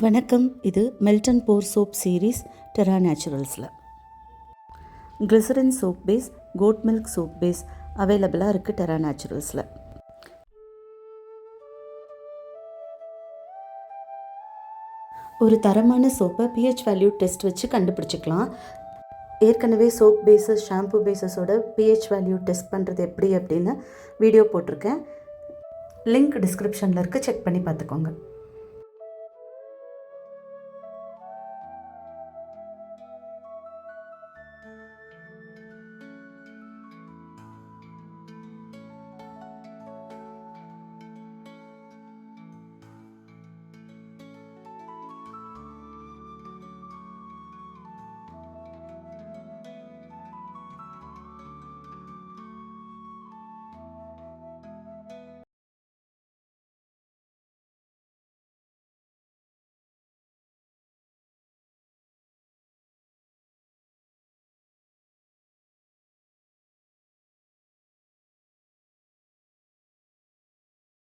வணக்கம். இது melt and pour soap series Terra நேச்சுரல்ஸில் glycerin soap base, goat milk soap base அவைலபிளாக இருக்குது டெரா நேச்சுரல்ஸில். ஒரு தரமான சோப்பை pH வேல்யூ டெஸ்ட் வச்சு கண்டுபிடிச்சிக்கலாம். ஏற்கனவே சோப் பேஸஸ், ஷாம்பு பேஸஸோட pH வேல்யூ டெஸ்ட் பண்ணுறது எப்படி அப்படின்னு வீடியோ போட்டிருக்கேன். லிங்க் டிஸ்கிரிப்ஷனில் இருக்குது, செக் பண்ணி பார்த்துக்கோங்க.